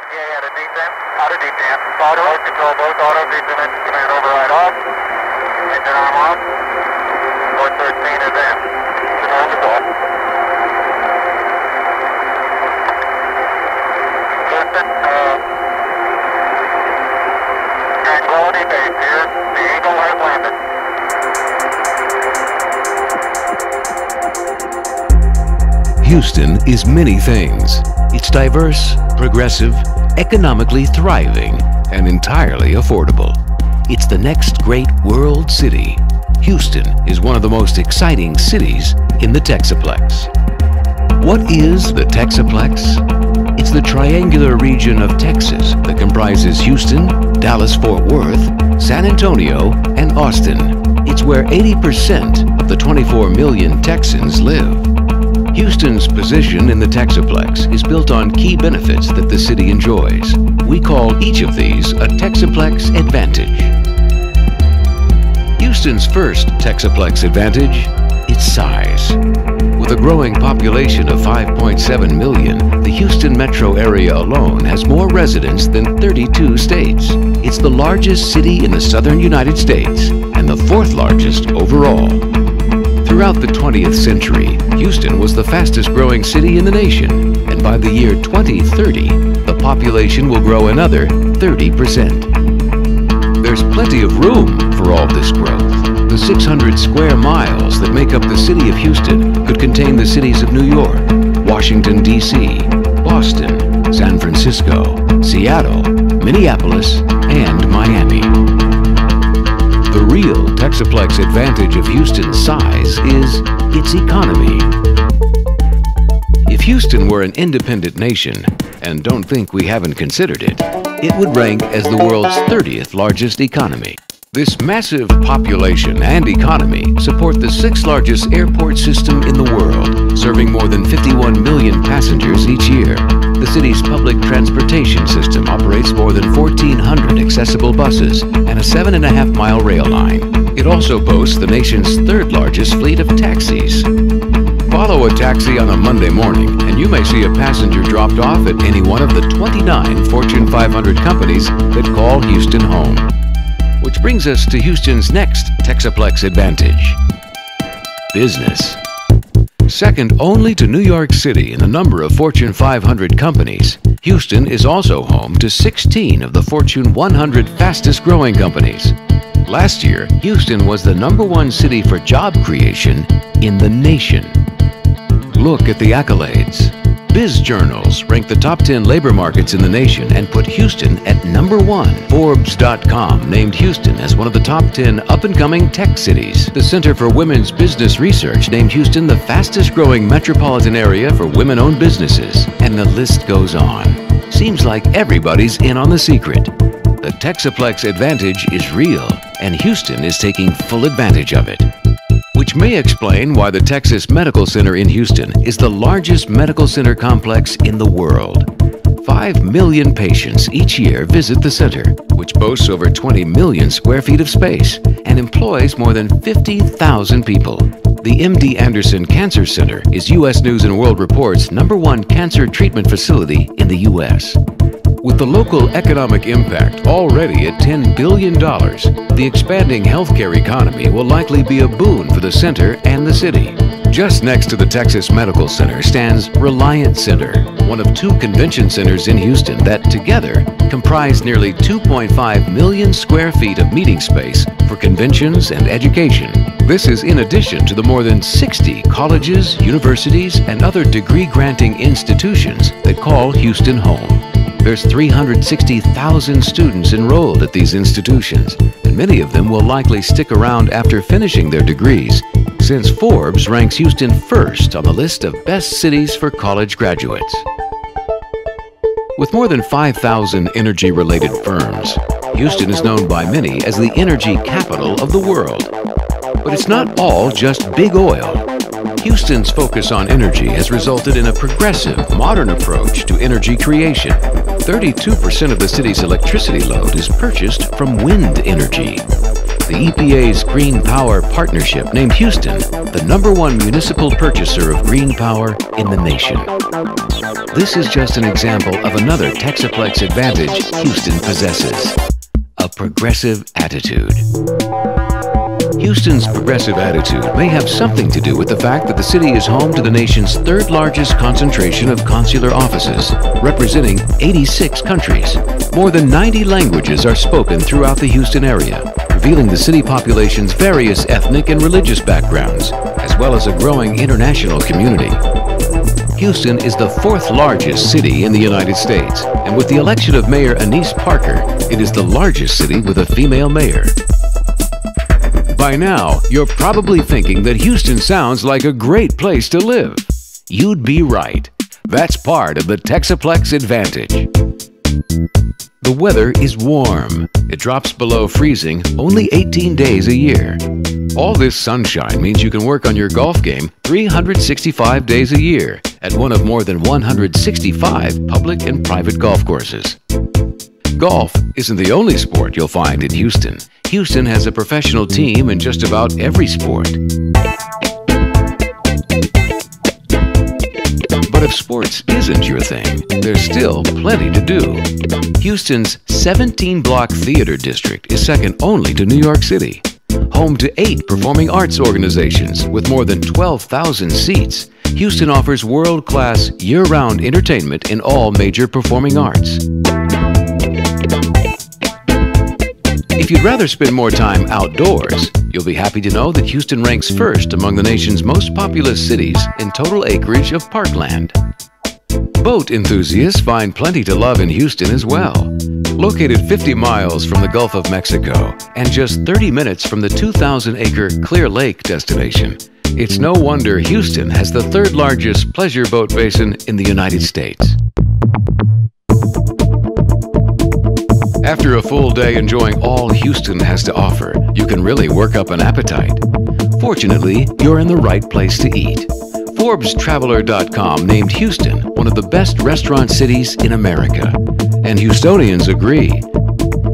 Yeah, out of detent. Out of detent. Auto. Control both auto. Detent. Command override off. Engine arm off. 413 is in. Control the ball. Houston, Tranquility Base here. The Eagle has landed. Houston is many things. It's diverse, progressive, economically thriving, and entirely affordable. It's the next great world city. Houston is one of the most exciting cities in the Texaplex. What is the Texaplex? It's the triangular region of Texas that comprises Houston, Dallas-Fort Worth, San Antonio, and Austin. It's where 80% of the 24 million Texans live. Houston's position in the Texaplex is built on key benefits that the city enjoys. We call each of these a Texaplex Advantage. Houston's first Texaplex Advantage, its size. With a growing population of 5.7 million, the Houston metro area alone has more residents than 32 states. It's the largest city in the southern United States and the fourth largest overall. Throughout the 20th century, Houston was the fastest growing city in the nation, and by the year 2030, the population will grow another 30%. There's plenty of room for all this growth. The 600 square miles that make up the city of Houston could contain the cities of New York, Washington, D.C., Boston, San Francisco, Seattle, Minneapolis, and Miami. The real Texaplex advantage of Houston's size is its economy. If Houston were an independent nation, and don't think we haven't considered it, it would rank as the world's 30th largest economy. This massive population and economy support the 6th largest airport system in the world, serving more than 51 million passengers each year. The city's public transportation system operates more than 1,400 accessible buses and a 7.5-mile rail line. It also boasts the nation's 3rd largest fleet of taxis. Follow a taxi on a Monday morning and you may see a passenger dropped off at any one of the 29 Fortune 500 companies that call Houston home. Which brings us to Houston's next Texaplex Advantage: business. Second only to New York City in the number of Fortune 500 companies, Houston is also home to 16 of the Fortune 100 fastest growing companies. Last year, Houston was the #1 city for job creation in the nation. Look at the accolades. Biz Journals ranked the top 10 labor markets in the nation and put Houston at #1. Forbes.com named Houston as one of the top 10 up-and-coming tech cities. The Center for Women's Business Research named Houston the fastest growing metropolitan area for women-owned businesses. And the list goes on. Seems like everybody's in on the secret. The Texaplex advantage is real, and Houston is taking full advantage of it. Which may explain why the Texas Medical Center in Houston is the largest medical center complex in the world. 5 million patients each year visit the center, which boasts over 20 million square feet of space and employs more than 50,000 people. The MD Anderson Cancer Center is U.S. News & World Report's #1 cancer treatment facility in the U.S. With the local economic impact already at $10 billion, the expanding healthcare economy will likely be a boon for the center and the city. Just next to the Texas Medical Center stands Reliant Center, one of 2 convention centers in Houston that together comprise nearly 2.5 million square feet of meeting space for conventions and education. This is in addition to the more than 60 colleges, universities, and other degree-granting institutions that call Houston home. There's 360,000 students enrolled at these institutions, and many of them will likely stick around after finishing their degrees, since Forbes ranks Houston first on the list of best cities for college graduates. With more than 5,000 energy-related firms, Houston is known by many as the energy capital of the world. But it's not all just big oil. Houston's focus on energy has resulted in a progressive, modern approach to energy creation. 32% of the city's electricity load is purchased from wind energy. the EPA's Green Power Partnership named Houston the #1 municipal purchaser of green power in the nation. This is just an example of another Texaplex advantage Houston possesses: a progressive attitude. Houston's progressive attitude may have something to do with the fact that the city is home to the nation's 3rd largest concentration of consular offices, representing 86 countries. More than 90 languages are spoken throughout the Houston area, revealing the city population's various ethnic and religious backgrounds, as well as a growing international community. Houston is the 4th largest city in the United States, and with the election of Mayor Annise Parker, it is the largest city with a female mayor. By now, you're probably thinking that Houston sounds like a great place to live. You'd be right. That's part of the Texaplex advantage. The weather is warm. It drops below freezing only 18 days a year. All this sunshine means you can work on your golf game 365 days a year at one of more than 165 public and private golf courses. Golf isn't the only sport you'll find in Houston. Houston has a professional team in just about every sport. But if sports isn't your thing, there's still plenty to do. Houston's 17-block theater district is second only to New York City. Home to 8 performing arts organizations with more than 12,000 seats, Houston offers world-class, year-round entertainment in all major performing arts. If you'd rather spend more time outdoors, you'll be happy to know that Houston ranks first among the nation's most populous cities in total acreage of parkland. Boat enthusiasts find plenty to love in Houston as well. Located 50 miles from the Gulf of Mexico and just 30 minutes from the 2,000-acre Clear Lake destination, it's no wonder Houston has the 3rd largest pleasure boat basin in the United States. After a full day enjoying all Houston has to offer, you can really work up an appetite. Fortunately, you're in the right place to eat. ForbesTraveler.com named Houston one of the best restaurant cities in America, and Houstonians agree.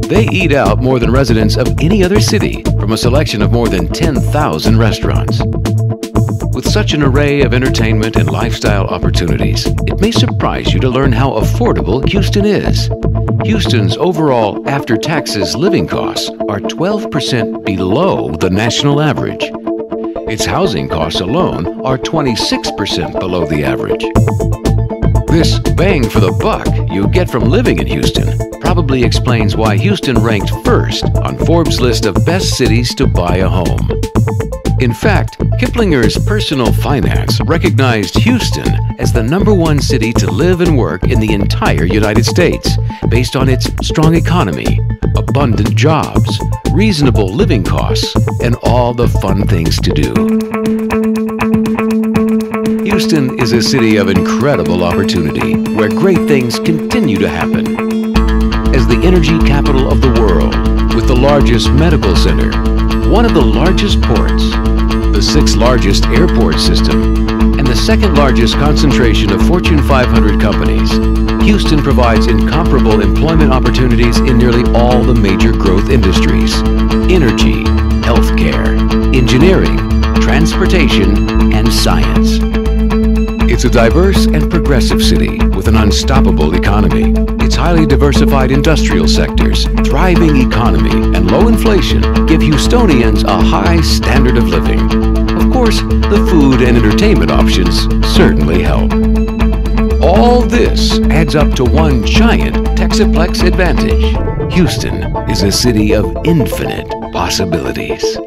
They eat out more than residents of any other city from a selection of more than 10,000 restaurants. With such an array of entertainment and lifestyle opportunities, it may surprise you to learn how affordable Houston is. Houston's overall after-taxes living costs are 12% below the national average. Its housing costs alone are 26% below the average. This bang for the buck you get from living in Houston probably explains why Houston ranked first on Forbes' list of best cities to buy a home. In fact, Kiplinger's Personal Finance recognized Houston as the #1 city to live and work in the entire United States, based on its strong economy, abundant jobs, reasonable living costs, and all the fun things to do. Houston is a city of incredible opportunity, where great things continue to happen. As the energy capital of the world, with the largest medical center, one of the largest ports, the 6th largest airport system, and the 2nd largest concentration of Fortune 500 companies, Houston provides incomparable employment opportunities in nearly all the major growth industries: energy, healthcare, engineering, transportation, and science. It's a diverse and progressive city with an unstoppable economy. Its highly diversified industrial sectors, thriving economy, and low inflation give Houstonians a high standard of living. Of course, the food and entertainment options certainly help. All this adds up to one giant Texaplex advantage. Houston is a city of infinite possibilities.